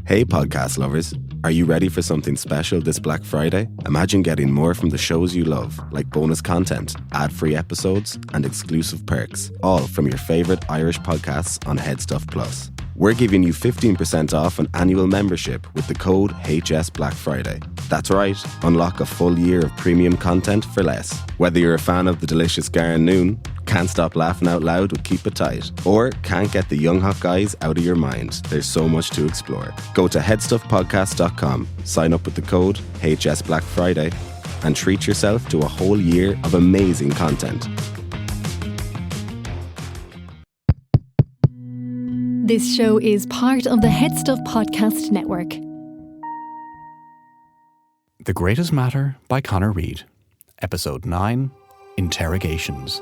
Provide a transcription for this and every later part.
Hey podcast lovers, are you ready for something special this Black Friday? Imagine getting more from the shows you love, like bonus content, ad-free episodes, and exclusive perks, all from your favourite Irish podcasts on Headstuff Plus. We're giving you 15% off an annual membership with the code HS Black Friday. That's right, unlock a full year of premium content for less. Whether you're a fan of the delicious Garran Noon, can't stop laughing out loud with Keep It Tight, or can't get the young hot guys out of your mind, there's so much to explore. Go to headstuffpodcast.com, sign up with the code HS Black Friday, and treat yourself to a whole year of amazing content. This show is part of the Headstuff Podcast Network. The Greatest Matter by Conor Reid. Episode 9, Interrogations.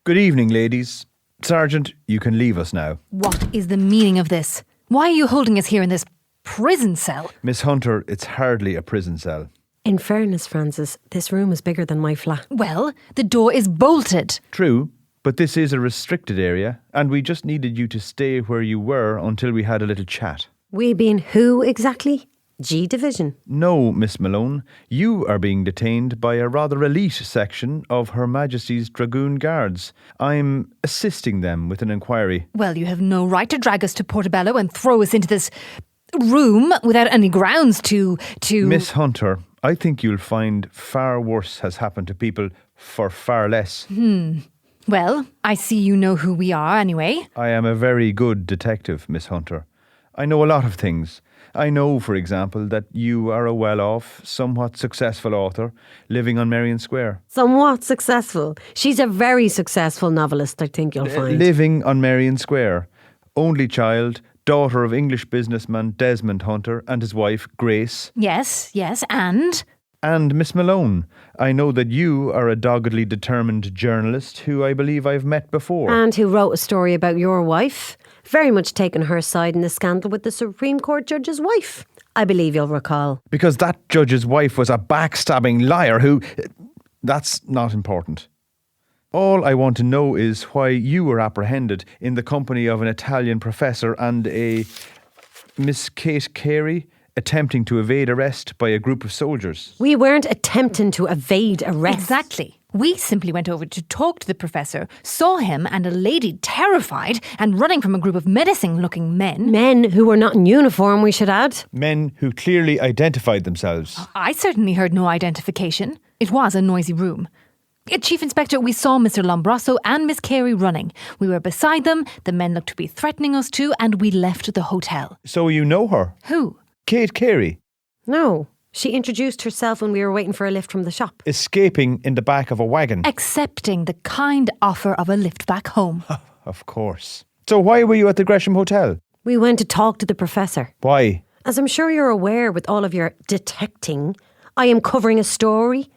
Good evening, ladies. Sergeant, you can leave us now. What is the meaning of this? Why are you holding us here in this prison cell? Miss Hunter, it's hardly a prison cell. In fairness, Francis, this room is bigger than my flat. Well, the door is bolted. True, but this is a restricted area, and we just needed you to stay where you were until we had a little chat. We being who exactly? G Division. No, Miss Malone, you are being detained by a rather elite section of Her Majesty's Dragoon Guards. I'm assisting them with an inquiry. Well, you have no right to drag us to Portobello and throw us into this room without any grounds to... Miss Hunter, I think you'll find far worse has happened to people for far less. Well, I see you know who we are anyway. I am a very good detective, Miss Hunter. I know a lot of things. I know, for example, that you are a well-off, somewhat successful author living on Merrion Square. Somewhat successful. She's a very successful novelist, I think you'll find. Living on Merrion Square. Only child, daughter of English businessman Desmond Hunter and his wife, Grace. Yes, and? And Miss Malone, I know that you are a doggedly determined journalist who I believe I've met before. And who wrote a story about your wife. Very much taken her side in the scandal with the Supreme Court judge's wife. I believe you'll recall. Because that judge's wife was a backstabbing liar who... That's not important. All I want to know is why you were apprehended in the company of an Italian professor and a Miss Kate Carey attempting to evade arrest by a group of soldiers. We weren't attempting to evade arrest. Exactly. We simply went over to talk to the professor, saw him and a lady terrified and running from a group of menacing-looking men. Men who were not in uniform, we should add. Men who clearly identified themselves. I certainly heard no identification. It was a noisy room. Chief Inspector, we saw Mr. Lombroso and Miss Carey running. We were beside them, the men looked to be threatening us too, and we left the hotel. So you know her? Who? Kate Carey. No. She introduced herself when we were waiting for a lift from the shop. Escaping in the back of a wagon. Accepting the kind offer of a lift back home. Of course. So why were you at the Gresham Hotel? We went to talk to the professor. Why? As I'm sure you're aware with all of your detecting, I am covering a story.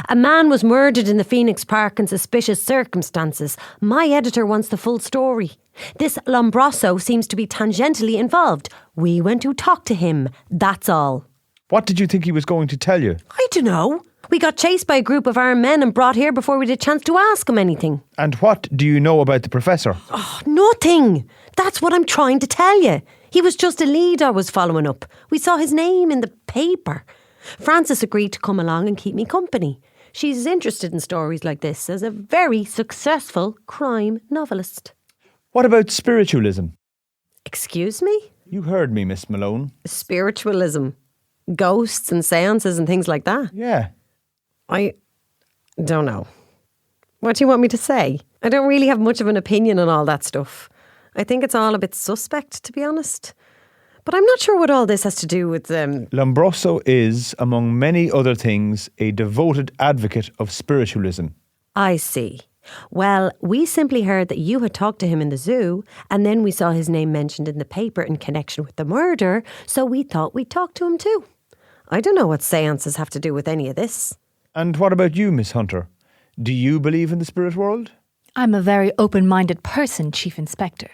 A man was murdered in the Phoenix Park in suspicious circumstances. My editor wants the full story. This Lombroso seems to be tangentially involved. We went to talk to him. That's all. What did you think he was going to tell you? I don't know. We got chased by a group of armed men and brought here before we had a chance to ask him anything. And what do you know about the professor? Oh, nothing. That's what I'm trying to tell you. He was just a lead I was following up. We saw his name in the paper. Frances agreed to come along and keep me company. She's interested in stories like this as a very successful crime novelist. What about spiritualism? Excuse me? You heard me, Miss Malone. Spiritualism. Ghosts and seances and things like that. Yeah. I don't know. What do you want me to say? I don't really have much of an opinion on all that stuff. I think it's all a bit suspect, to be honest. But I'm not sure what all this has to do with Lombroso is, among many other things, a devoted advocate of spiritualism. I see. Well, we simply heard that you had talked to him in the zoo, and then we saw his name mentioned in the paper in connection with the murder, so we thought we'd talk to him too. I don't know what seances have to do with any of this. And what about you, Miss Hunter? Do you believe in the spirit world? I'm a very open-minded person, Chief Inspector.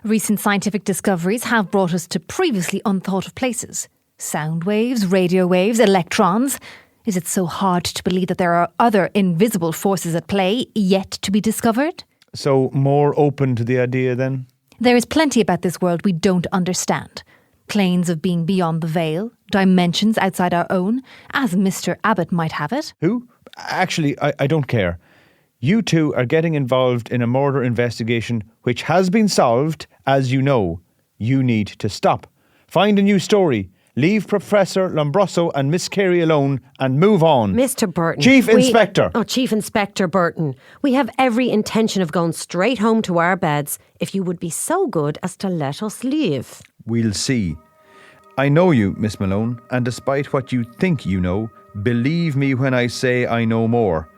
Recent scientific discoveries have brought us to previously unthought of places. Sound waves, radio waves, electrons. Is it so hard to believe that there are other invisible forces at play yet to be discovered? So more open to the idea then? There is plenty about this world we don't understand. Planes of being beyond the veil, dimensions outside our own, as Mr. Abbott might have it. Who? Actually, I don't care. You two are getting involved in a murder investigation which has been solved, as you know. You need to stop. Find a new story. Leave Professor Lombroso and Miss Carey alone and move on. Mr. Burton. Chief Inspector. Chief Inspector Burton. We have every intention of going straight home to our beds if you would be so good as to let us leave. We'll see. I know you, Miss Malone, and despite what you think you know, believe me when I say I know more,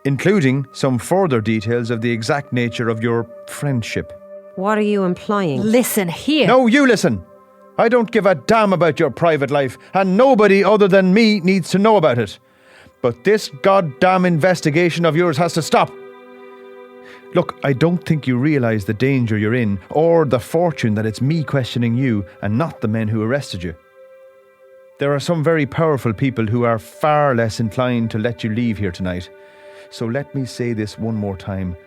including some further details of the exact nature of your friendship. What are you implying? Listen here. No, you listen. I don't give a damn about your private life, and nobody other than me needs to know about it. But this goddamn investigation of yours has to stop. Look, I don't think you realise the danger you're in, or the fortune that it's me questioning you and not the men who arrested you. There are some very powerful people who are far less inclined to let you leave here tonight. So let me say this one more time.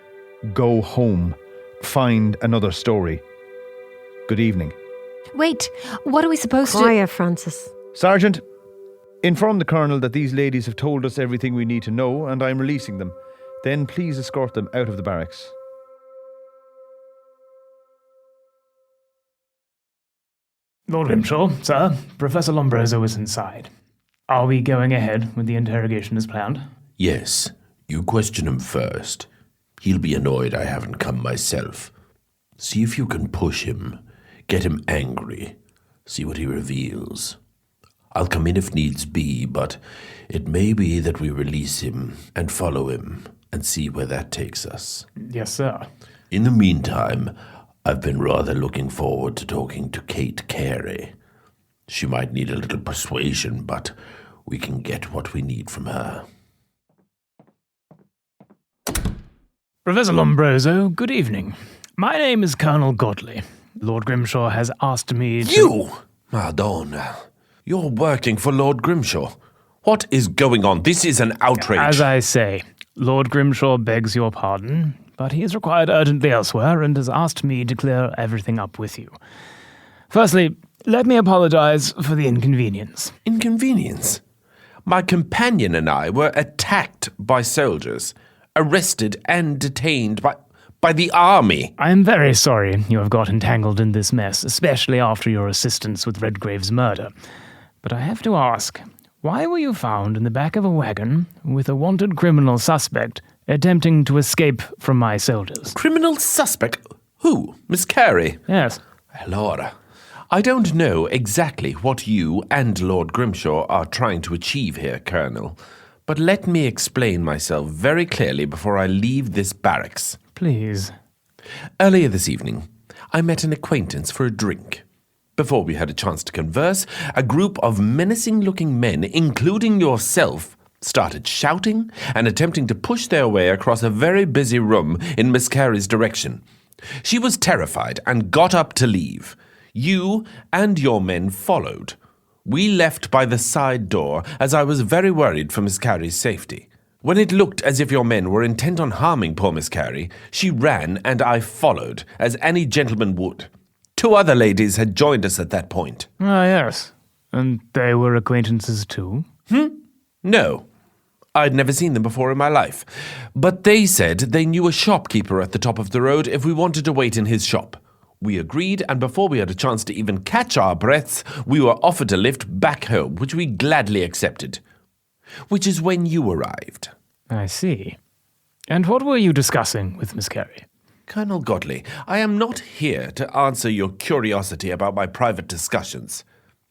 Go home. Find another story. Good evening. Wait, what are we supposed to... Quiet, Francis. Sergeant, inform the Colonel that these ladies have told us everything we need to know and I'm releasing them. Then please escort them out of the barracks. Lord Grimshaw, sir, Professor Lombroso is inside. Are we going ahead with the interrogation as planned? Yes, you question him first. He'll be annoyed I haven't come myself. See if you can push him, get him angry, see what he reveals. I'll come in if needs be, but it may be that we release him and follow him and see where that takes us. Yes, sir. In the meantime, I've been rather looking forward to talking to Kate Carey. She might need a little persuasion, but we can get what we need from her. Professor Lombroso, good evening. My name is Colonel Godley. Lord Grimshaw has asked me to... You! Madonna, you're working for Lord Grimshaw. What is going on? This is an outrage. As I say, Lord Grimshaw begs your pardon, but he is required urgently elsewhere and has asked me to clear everything up with you. Firstly, let me apologize for the inconvenience. Inconvenience? My companion and I were attacked by soldiers, arrested and detained by the army. I am very sorry you have got entangled in this mess, especially after your assistance with Redgrave's murder. But I have to ask, why were you found in the back of a wagon with a wanted criminal suspect attempting to escape from my soldiers? Criminal suspect? Who? Miss Carey? Yes. Laura, I don't know exactly what you and Lord Grimshaw are trying to achieve here, Colonel. But let me explain myself very clearly before I leave this barracks. Please. Earlier this evening, I met an acquaintance for a drink. Before we had a chance to converse, a group of menacing-looking men, including yourself, started shouting and attempting to push their way across a very busy room in Miss Carey's direction. She was terrified and got up to leave. You and your men followed. We left by the side door, as I was very worried for Miss Carey's safety. When it looked as if your men were intent on harming poor Miss Carey, she ran and I followed, as any gentleman would. 2 other ladies had joined us at that point. Ah, yes. And they were acquaintances too? No. I'd never seen them before in my life. But they said they knew a shopkeeper at the top of the road if we wanted to wait in his shop. We agreed, and before we had a chance to even catch our breaths, we were offered a lift back home, which we gladly accepted. Which is when you arrived. I see. And what were you discussing with Miss Carey? Colonel Godley, I am not here to answer your curiosity about my private discussions.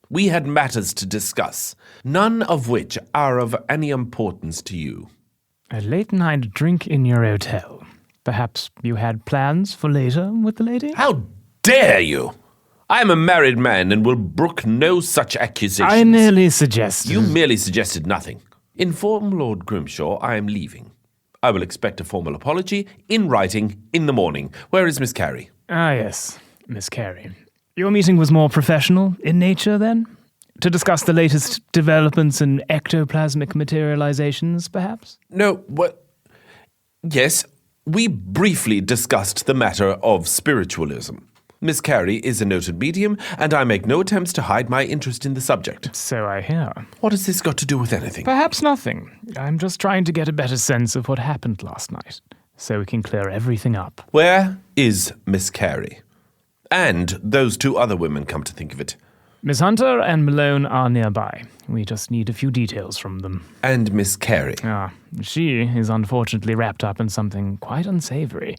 We had matters to discuss, none of which are of any importance to you. A late-night drink in your hotel. Perhaps you had plans for later with the lady? How dare you! I am a married man and will brook no such accusations. I merely suggested... You merely suggested nothing. Inform Lord Grimshaw I am leaving. I will expect a formal apology in writing in the morning. Where is Miss Carey? Ah, yes, Miss Carey. Your meeting was more professional in nature, then? To discuss the latest developments in ectoplasmic materializations, perhaps? No, yes, we briefly discussed the matter of spiritualism. Miss Carey is a noted medium, and I make no attempts to hide my interest in the subject. So I hear. What has this got to do with anything? Perhaps nothing. I'm just trying to get a better sense of what happened last night, so we can clear everything up. Where is Miss Carey? And those two other women, come to think of it. Miss Hunter and Malone are nearby. We just need a few details from them. And Miss Carey? She is unfortunately wrapped up in something quite unsavory.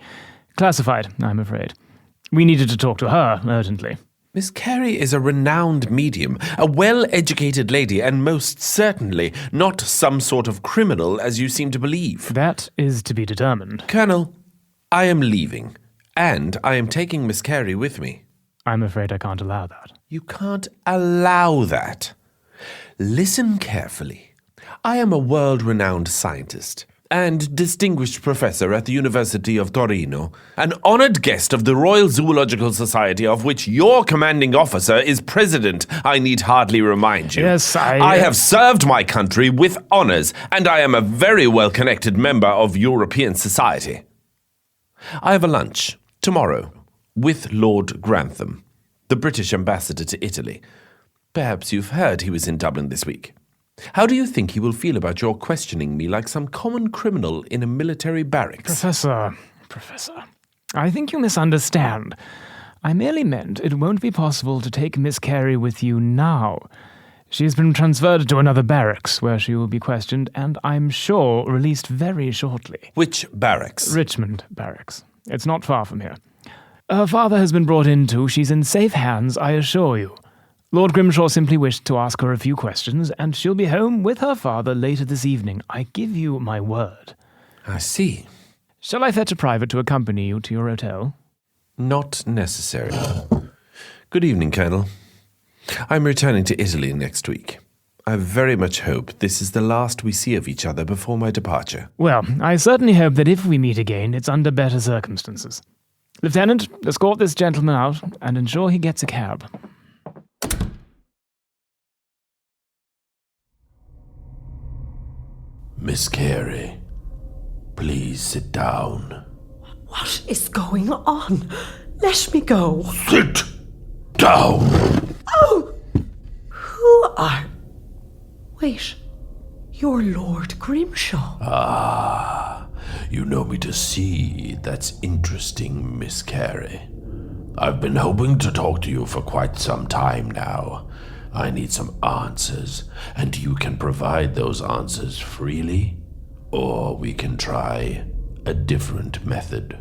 Classified, I'm afraid. We needed to talk to her urgently. Miss Carey is a renowned medium, a well-educated lady, and most certainly not some sort of criminal, as you seem to believe. That is to be determined. Colonel, I am leaving, and I am taking Miss Carey with me. I'm afraid I can't allow that. You can't allow that. Listen carefully. I am a world-renowned scientist and distinguished professor at the University of Torino, an honored guest of the Royal Zoological Society, of which your commanding officer is president, I need hardly remind you. Yes, I have served my country with honors, and I am a very well-connected member of European society. I have a lunch tomorrow with Lord Grantham, the British ambassador to Italy. Perhaps you've heard he was in Dublin this week. How do you think he will feel about your questioning me like some common criminal in a military barracks? Professor, I think you misunderstand. I merely meant it won't be possible to take Miss Carey with you now. She's been transferred to another barracks where she will be questioned and, I'm sure, released very shortly. Which barracks? Richmond Barracks. It's not far from here. Her father has been brought in too. She's in safe hands, I assure you. Lord Grimshaw simply wished to ask her a few questions, and she'll be home with her father later this evening. I give you my word. I see. Shall I fetch a private to accompany you to your hotel? Not necessary. Good evening, Colonel. I'm returning to Italy next week. I very much hope this is the last we see of each other before my departure. Well, I certainly hope that if we meet again, it's under better circumstances. Lieutenant, escort this gentleman out and ensure he gets a cab. Miss Carey, please sit down. What is going on? Let me go. Sit down! Oh! Who are... Wait, you're Lord Grimshaw. Ah, you know me to see. That's interesting, Miss Carey. I've been hoping to talk to you for quite some time now. I need some answers, and you can provide those answers freely, or we can try a different method.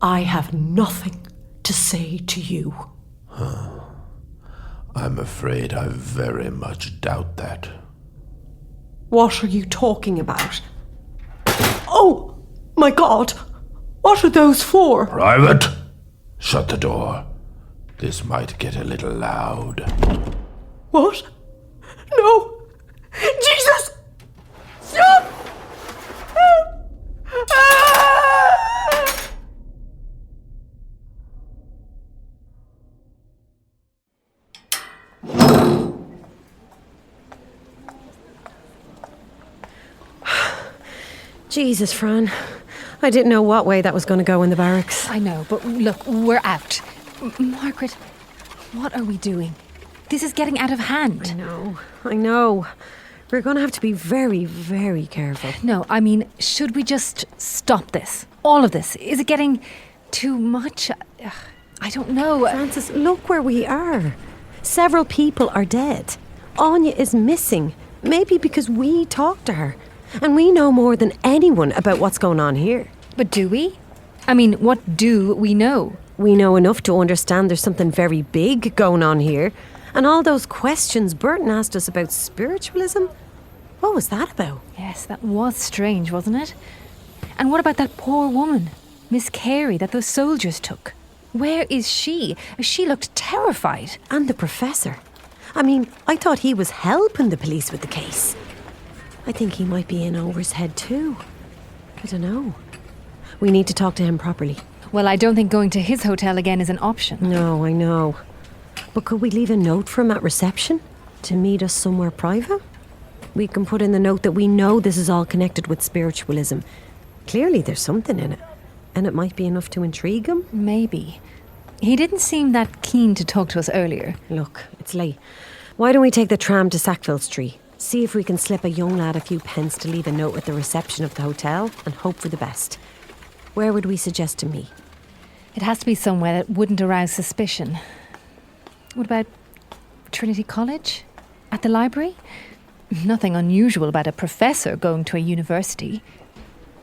I have nothing to say to you. I'm afraid I very much doubt that. What are you talking about? Oh, my God! What are those for? Private! Shut the door. This might get a little loud. What? No! Jesus! Stop! Jesus, Fran. I didn't know what way that was going to go in the barracks. I know, but look, we're out. Margaret, what are we doing? This is getting out of hand. I know. We're going to have to be very, very careful. No, I mean, should we just stop this? All of this? Is it getting too much? I don't know. Francis, look where we are. Several people are dead. Anya is missing. Maybe because we talked to her. And we know more than anyone about what's going on here. But do we? I mean, what do we know? We know enough to understand there's something very big going on here. And all those questions Burton asked us about spiritualism? What was that about? Yes, that was strange, wasn't it? And what about that poor woman, Miss Carey, that those soldiers took? Where is she? She looked terrified. And the professor. I mean, I thought he was helping the police with the case. I think he might be in over his head too. I don't know. We need to talk to him properly. Well, I don't think going to his hotel again is an option. No, I know. But could we leave a note for him at reception? To meet us somewhere private? We can put in the note that we know this is all connected with spiritualism. Clearly there's something in it. And it might be enough to intrigue him. Maybe. He didn't seem that keen to talk to us earlier. Look, it's late. Why don't we take the tram to Sackville Street? See if we can slip a young lad a few pence to leave a note at the reception of the hotel and hope for the best. Where would we suggest to meet? It has to be somewhere that wouldn't arouse suspicion. What about Trinity College? At the library? Nothing unusual about a professor going to a university.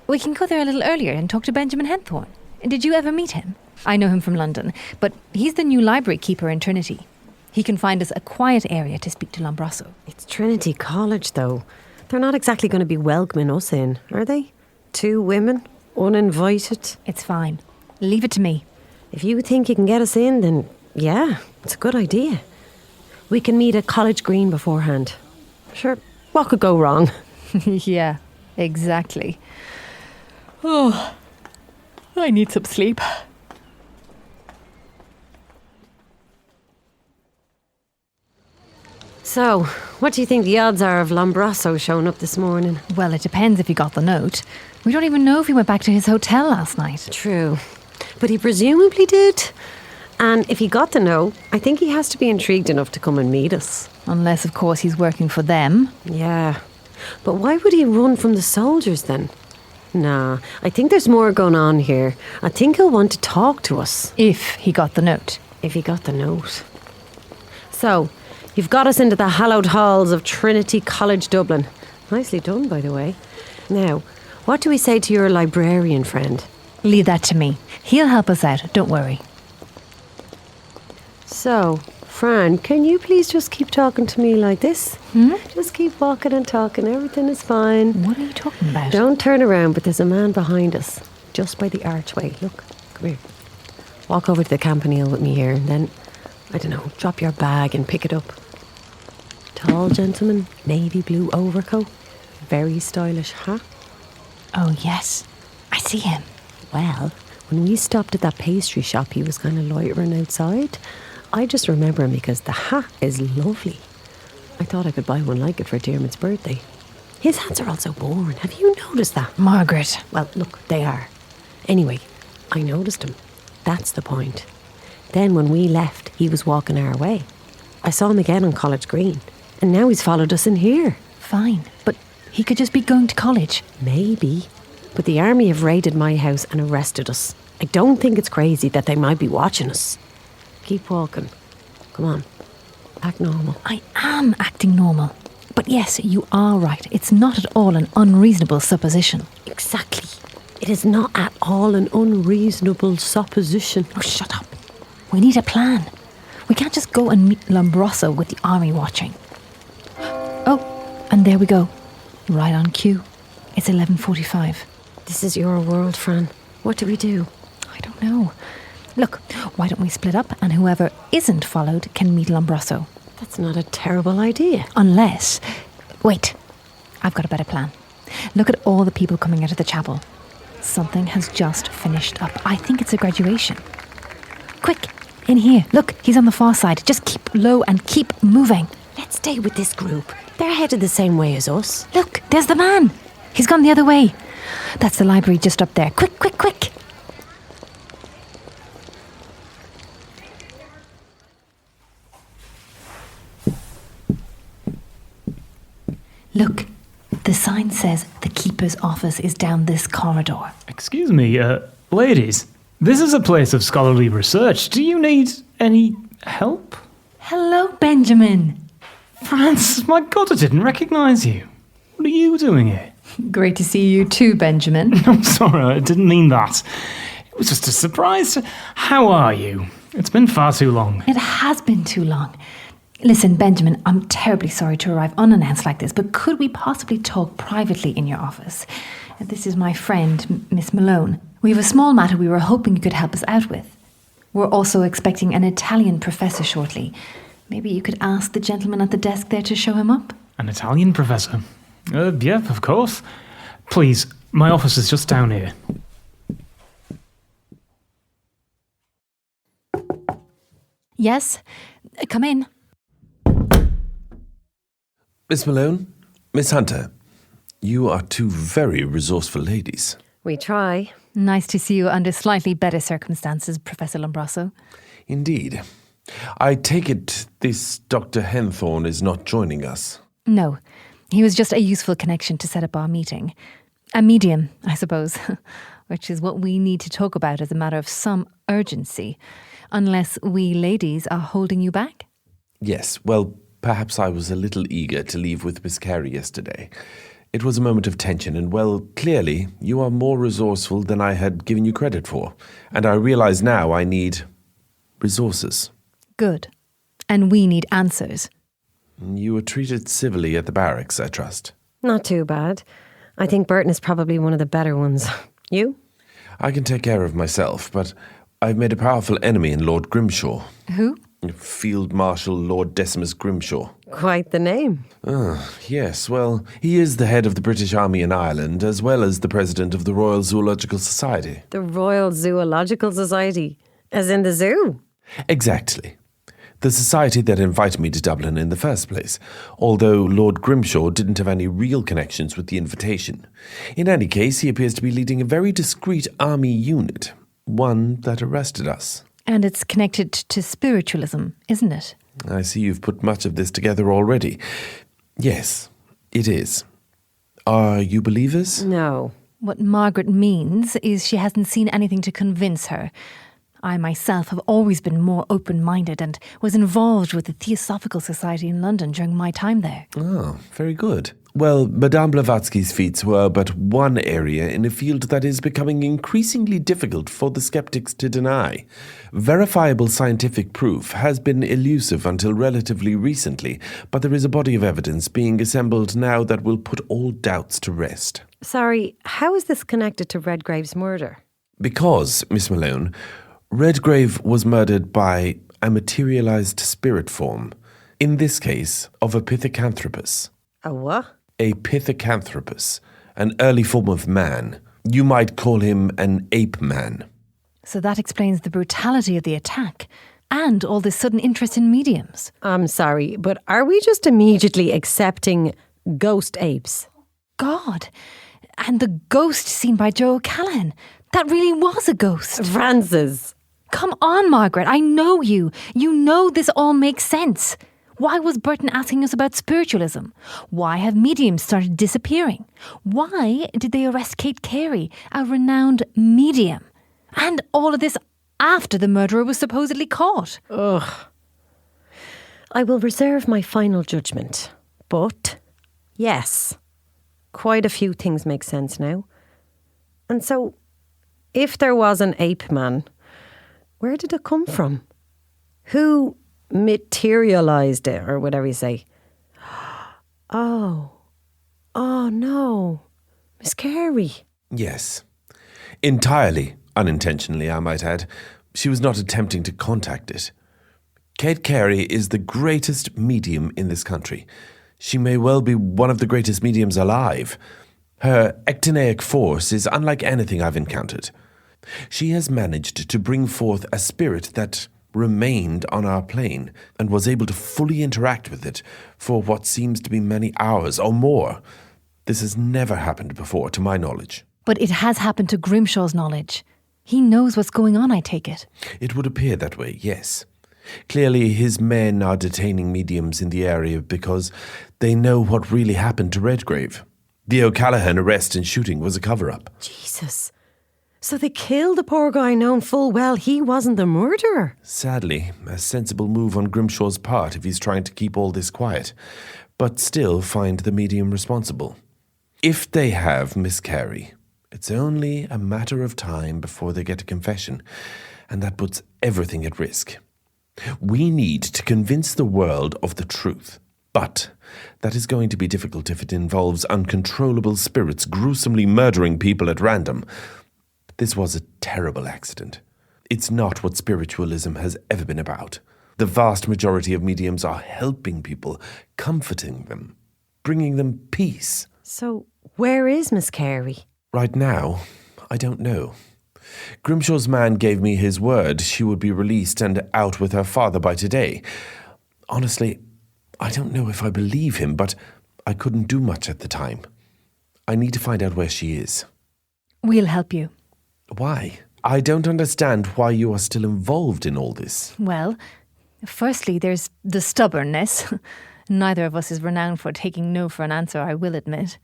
We can go there a little earlier and talk to Benjamin Henthorn. Did you ever meet him? I know him from London, but he's the new library keeper in Trinity. He can find us a quiet area to speak to Lombroso. It's Trinity College, though. They're not exactly going to be welcoming us in, are they? 2 women, uninvited. It's fine. Leave it to me. If you think you can get us in, then yeah, it's a good idea. We can meet at College Green beforehand. Sure, what could go wrong? Yeah, exactly. Oh, I need some sleep. So, what do you think the odds are of Lombroso showing up this morning? Well, it depends if he got the note. We don't even know if he went back to his hotel last night. True. But he presumably did. And if he got the note, I think he has to be intrigued enough to come and meet us. Unless, of course, he's working for them. Yeah. But why would he run from the soldiers then? Nah, I think there's more going on here. I think he'll want to talk to us. If he got the note. If he got the note. So, you've got us into the hallowed halls of Trinity College Dublin. Nicely done, by the way. Now, what do we say to your librarian friend? Leave that to me. He'll help us out, don't worry. So, Fran, can you please just keep talking to me like this? Just keep walking and talking, everything is fine. What are you talking about? Don't turn around, but there's a man behind us, just by the archway. Look, come here. Walk over to the campanile with me here, and then, I don't know, drop your bag and pick it up. Tall gentleman, navy blue overcoat, very stylish hat. Oh, yes. I see him. Well, when we stopped at that pastry shop, he was kind of loitering outside. I just remember him because the hat is lovely. I thought I could buy one like it for Diarmaid's birthday. His hats are also worn. Have you noticed that? Margaret. Well, look, they are. Anyway, I noticed him. That's the point. Then when we left, he was walking our way. I saw him again on College Green. And now he's followed us in here. Fine, but he could just be going to college. Maybe. But the army have raided my house and arrested us. I don't think it's crazy that they might be watching us. Keep walking. Come on. Act normal. I am acting normal. But yes, you are right. It's not at all an unreasonable supposition. Exactly. It is not at all an unreasonable supposition. Oh, shut up. We need a plan. We can't just go and meet Lombroso with the army watching. Oh, and there we go. Right on cue. It's 11:45. This is your world, Fran. What do we do? I don't know. Look, why don't we split up and whoever isn't followed can meet Lombroso? That's not a terrible idea. Unless... Wait, I've got a better plan. Look at all the people coming out of the chapel. Something has just finished up. I think it's a graduation. Quick, in here. Look, he's on the far side. Just keep low and keep moving. Let's stay with this group. They're headed the same way as us. Look, there's the man. He's gone the other way. That's the library just up there. Quick, quick, quick. Look, the sign says the keeper's office is down this corridor. Excuse me, ladies. This is a place of scholarly research. Do you need any help? Hello, Benjamin. Franz, my God, I didn't recognise you. What are you doing here? Great to see you too, Benjamin. I'm sorry, I didn't mean that. It was just a surprise. How are you? It's been far too long. It has been too long. Listen, Benjamin, I'm terribly sorry to arrive unannounced like this, but could we possibly talk privately in your office? This is my friend, Miss Malone. We have a small matter we were hoping you could help us out with. We're also expecting an Italian professor shortly. Maybe you could ask the gentleman at the desk there to show him up? An Italian professor? Yeah, of course. Please, my office is just down here. Yes, come in. Miss Malone, Miss Hunter, you are two very resourceful ladies. We try. Nice to see you under slightly better circumstances, Professor Lombroso. Indeed. I take it this Dr. Henthorn is not joining us. No, he was just a useful connection to set up our meeting. A medium, I suppose, which is what we need to talk about as a matter of some urgency, unless we ladies are holding you back. Yes, well, perhaps I was a little eager to leave with Miss Carey yesterday. It was a moment of tension, and well, clearly, you are more resourceful than I had given you credit for. And I realize now I need resources. Good. And we need answers. You were treated civilly at the barracks, I trust. Not too bad. I think Burton is probably one of the better ones. You? I can take care of myself, but I've made a powerful enemy in Lord Grimshaw. Who? Field Marshal Lord Decimus Grimshaw. Quite the name. Yes, well, he is the head of the British Army in Ireland, as well as the president of the Royal Zoological Society. The Royal Zoological Society? As in the zoo? Exactly. The society that invited me to Dublin in the first place, although Lord Grimshaw didn't have any real connections with the invitation. In any case, he appears to be leading a very discreet army unit, one that arrested us. And it's connected to spiritualism, isn't it? I see you've put much of this together already. Yes, it is. Are you believers? No. What Margaret means is she hasn't seen anything to convince her. I myself have always been more open-minded and was involved with the Theosophical Society in London during my time there. Oh, very good. Well, Madame Blavatsky's feats were but one area in a field that is becoming increasingly difficult for the skeptics to deny. Verifiable scientific proof has been elusive until relatively recently, but there is a body of evidence being assembled now that will put all doubts to rest. Sorry, how is this connected to Redgrave's murder? Because, Miss Malone, Redgrave was murdered by a materialized spirit form, in this case of a pithecanthropus. A what? A pithecanthropus, an early form of man. You might call him an ape man. So that explains the brutality of the attack and all this sudden interest in mediums. I'm sorry, but are we just immediately accepting ghost apes? God, and the ghost seen by Joe O'Callaghan, that really was a ghost. Francis. Come on, Margaret, I know you. You know this all makes sense. Why was Burton asking us about spiritualism? Why have mediums started disappearing? Why did they arrest Kate Carey, a renowned medium? And all of this after the murderer was supposedly caught. Ugh. I will reserve my final judgment. But, yes, quite a few things make sense now. And so, if there was an ape man, where did it come from? Who materialised it, or whatever you say? Oh no, Miss Carey. Yes. Entirely unintentionally, I might add. She was not attempting to contact it. Kate Carey is the greatest medium in this country. She may well be one of the greatest mediums alive. Her ectonaic force is unlike anything I've encountered. She has managed to bring forth a spirit that remained on our plane and was able to fully interact with it for what seems to be many hours or more. This has never happened before, to my knowledge. But it has happened to Grimshaw's knowledge. He knows what's going on, I take it. It would appear that way, yes. Clearly, his men are detaining mediums in the area because they know what really happened to Redgrave. The O'Callaghan arrest and shooting was a cover-up. Jesus. So they killed the poor guy knowing full well he wasn't the murderer? Sadly, a sensible move on Grimshaw's part if he's trying to keep all this quiet, but still find the medium responsible. If they have Miss Carey, it's only a matter of time before they get a confession, and that puts everything at risk. We need to convince the world of the truth. But that is going to be difficult if it involves uncontrollable spirits gruesomely murdering people at random. This was a terrible accident. It's not what spiritualism has ever been about. The vast majority of mediums are helping people, comforting them, bringing them peace. So, where is Miss Carey? Right now, I don't know. Grimshaw's man gave me his word she would be released and out with her father by today. Honestly, I don't know if I believe him, but I couldn't do much at the time. I need to find out where she is. We'll help you. Why? I don't understand why you are still involved in all this. Well, firstly, there's the stubbornness. Neither of us is renowned for taking no for an answer, I will admit.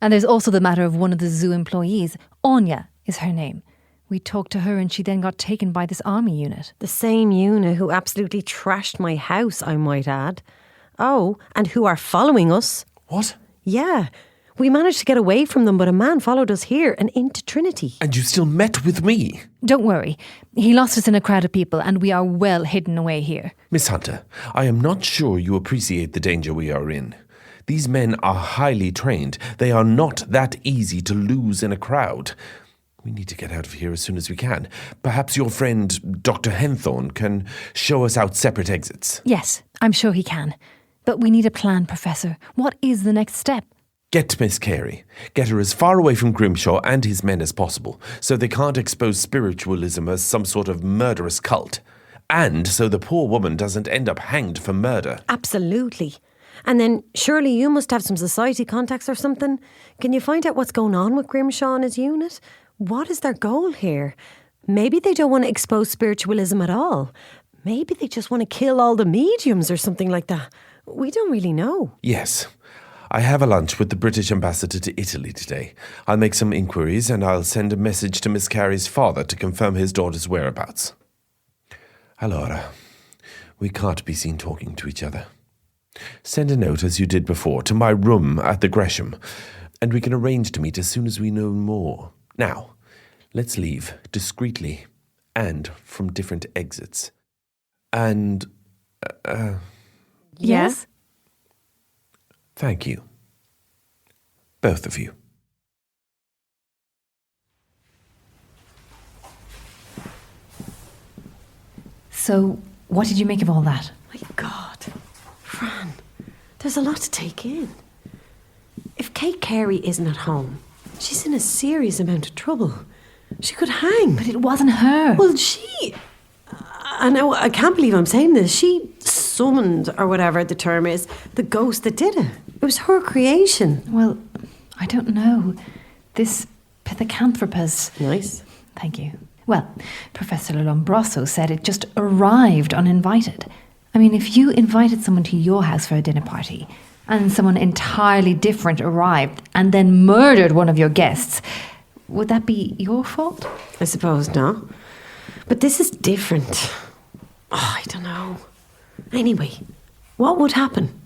And there's also the matter of one of the zoo employees. Anya is her name. We talked to her and she then got taken by this army unit. The same unit who absolutely trashed my house, I might add. Oh, and who are following us. What? Yeah. We managed to get away from them, but a man followed us here and into Trinity. And you still met with me? Don't worry. He lost us in a crowd of people and we are well hidden away here. Miss Hunter, I am not sure you appreciate the danger we are in. These men are highly trained. They are not that easy to lose in a crowd. We need to get out of here as soon as we can. Perhaps your friend, Dr. Henthorn, can show us out separate exits. Yes, I'm sure he can. But we need a plan, Professor. What is the next step? Get Miss Carey. Get her as far away from Grimshaw and his men as possible, so they can't expose spiritualism as some sort of murderous cult. And so the poor woman doesn't end up hanged for murder. Absolutely. And then surely you must have some society contacts or something. Can you find out what's going on with Grimshaw and his unit? What is their goal here? Maybe they don't want to expose spiritualism at all. Maybe they just want to kill all the mediums or something like that. We don't really know. Yes. I have a lunch with the British ambassador to Italy today. I'll make some inquiries and I'll send a message to Miss Carey's father to confirm his daughter's whereabouts. Allora, we can't be seen talking to each other. Send a note, as you did before, to my room at the Gresham, and we can arrange to meet as soon as we know more. Now, let's leave discreetly and from different exits. And, Yes? Thank you. Both of you. So, what did you make of all that? My God. Fran, there's a lot to take in. If Kate Carey isn't at home, she's in a serious amount of trouble. She could hang. But it wasn't her. Well, I know, I can't believe I'm saying this. She summoned, or whatever the term is, the ghost that did it. It was her creation. Well, I don't know. This Pithecanthropus... Nice. Thank you. Well, Professor Lombroso said it just arrived uninvited. I mean, if you invited someone to your house for a dinner party, and someone entirely different arrived and then murdered one of your guests, would that be your fault? I suppose not. But this is different. Oh, I don't know. Anyway, what would happen?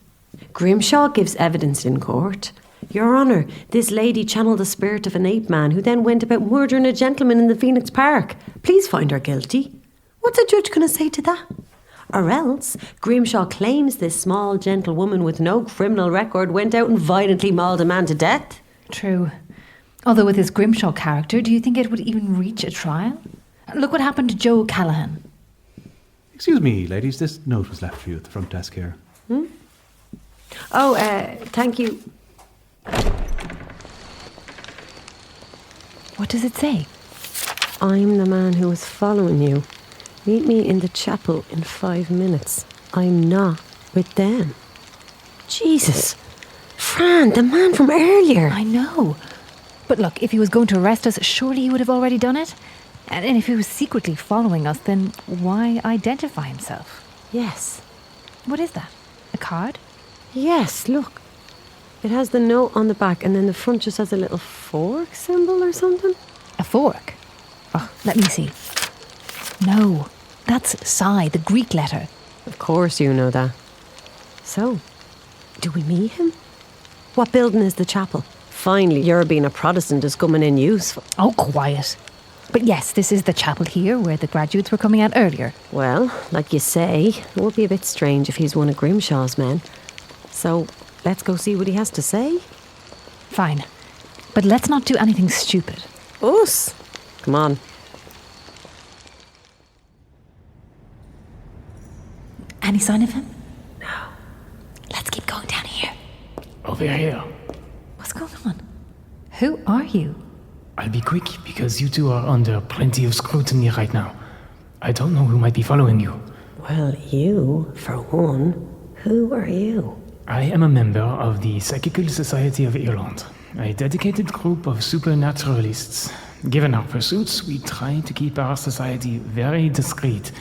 Grimshaw gives evidence in court. Your Honour, this lady channeled the spirit of an ape man who then went about murdering a gentleman in the Phoenix Park. Please find her guilty. What's a judge going to say to that? Or else, Grimshaw claims this small, gentle woman with no criminal record went out and violently mauled a man to death. True. Although with his Grimshaw character, do you think it would even reach a trial? Look what happened to Joe Callahan. Excuse me, ladies, this note was left for you at the front desk here. Oh, thank you. What does it say? I'm the man who was following you. Meet me in the chapel in 5 minutes. I'm not with them. Jesus. Fran, the man from earlier. I know. But look, if he was going to arrest us, surely he would have already done it. And if he was secretly following us, then why identify himself? Yes. What is that? A card? Yes, look. It has the note on the back and then the front just has a little fork symbol or something. A fork? Oh, let me see. No, that's psi, the Greek letter. Of course you know that. So, do we meet him? What building is the chapel? Finally, your being a Protestant is coming in useful. Oh, quiet. But yes, this is the chapel here where the graduates were coming out earlier. Well, like you say, it would be a bit strange if he's one of Grimshaw's men. So, let's go see what he has to say. Fine. But let's not do anything stupid. Us? Come on. Any sign of him? No. Let's keep going down here. Over here. What's going on? Who are you? I'll be quick because you two are under plenty of scrutiny right now. I don't know who might be following you. Well, you, for one. Who are you? I am a member of the Psychical Society of Ireland, a dedicated group of supernaturalists. Given our pursuits, we try to keep our society very discreet.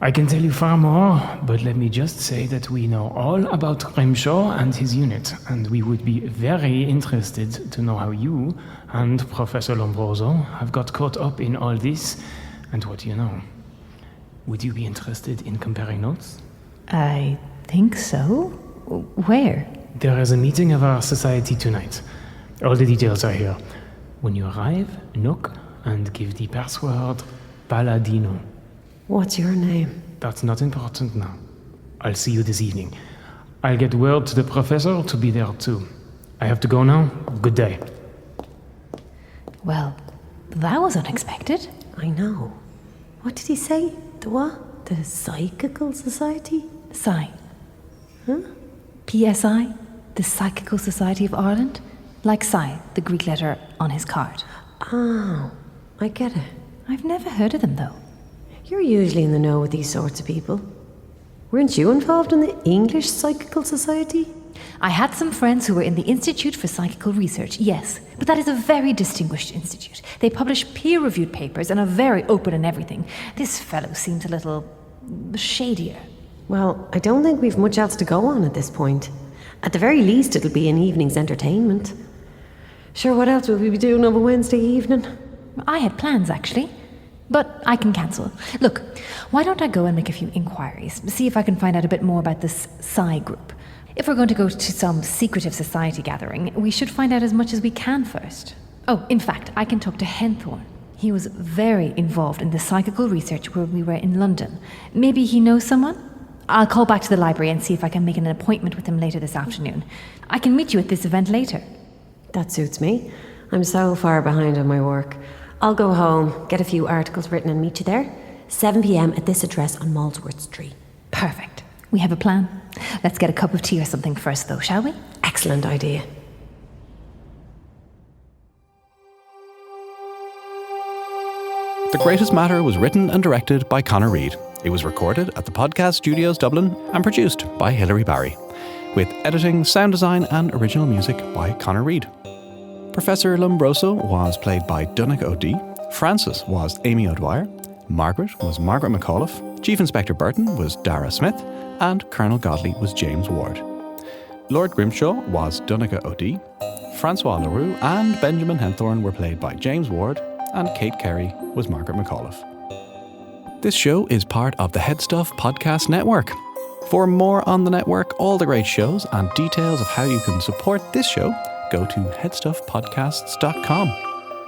I can tell you far more, but let me just say that we know all about Grimshaw and his unit, and we would be very interested to know how you and Professor Lombroso have got caught up in all this, and what you know. Would you be interested in comparing notes? I think so. Where? There is a meeting of our society tonight. All the details are here. When you arrive, knock and give the password Paladino. What's your name? That's not important now. I'll see you this evening. I'll get word to the professor to be there too. I have to go now. Good day. Well, that was unexpected. I know. What did he say? The what? The Psychical Society? Psy. Huh? PSI, the Psychical Society of Ireland. Like Psy, the Greek letter on his card. Oh, I get it. I've never heard of them though. You're usually in the know with these sorts of people. Weren't you involved in the English Psychical Society? I had some friends who were in the Institute for Psychical Research, yes. But that is a very distinguished institute. They publish peer-reviewed papers and are very open in everything. This fellow seems a little shadier. Well, I don't think we've much else to go on at this point. At the very least, it'll be an evening's entertainment. Sure, what else will we be doing on a Wednesday evening? I had plans, actually. But I can cancel. Look, why don't I go and make a few inquiries, see if I can find out a bit more about this Psy group. If we're going to go to some secretive society gathering, we should find out as much as we can first. Oh, in fact, I can talk to Henthorn. He was very involved in the psychical research where we were in London. Maybe he knows someone? I'll call back to the library and see if I can make an appointment with him later this afternoon. I can meet you at this event later. That suits me. I'm so far behind on my work. I'll go home, get a few articles written and meet you there. 7 p.m. at this address on Molesworth Street. Perfect. We have a plan. Let's get a cup of tea or something first though, shall we? Excellent idea. The Greatest Matter was written and directed by Conor Reid. It was recorded at the Podcast Studios Dublin and produced by Hilary Barry, with editing, sound design and original music by Conor Reid. Professor Lombroso was played by Donncha O'D, Francis was Amy O'Dwyer, Margaret was Margaret McAuliffe, Chief Inspector Burton was Darragh Smith, and Colonel Godley was James Ward. Lord Grimshaw was Donncha O'D, Francois LeRoux and Benjamin Henthorn were played by James Ward, and Kate Carey was Margaret McAuliffe. This show is part of the Headstuff Podcast Network. For more on the network, all the great shows, and details of how you can support this show, go to headstuffpodcasts.com.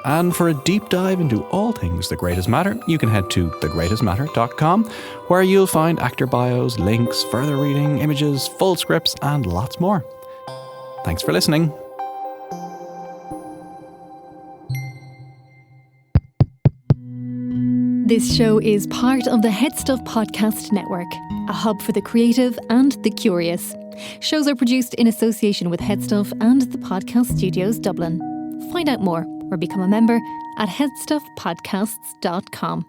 And for a deep dive into all things The Greatest Matter, you can head to thegreatestmatter.com, where you'll find actor bios, links, further reading, images, full scripts, and lots more. Thanks for listening. This show is part of the Headstuff Podcast Network, a hub for the creative and the curious. Shows are produced in association with Headstuff and the Podcast Studios Dublin. Find out more or become a member at headstuffpodcasts.com.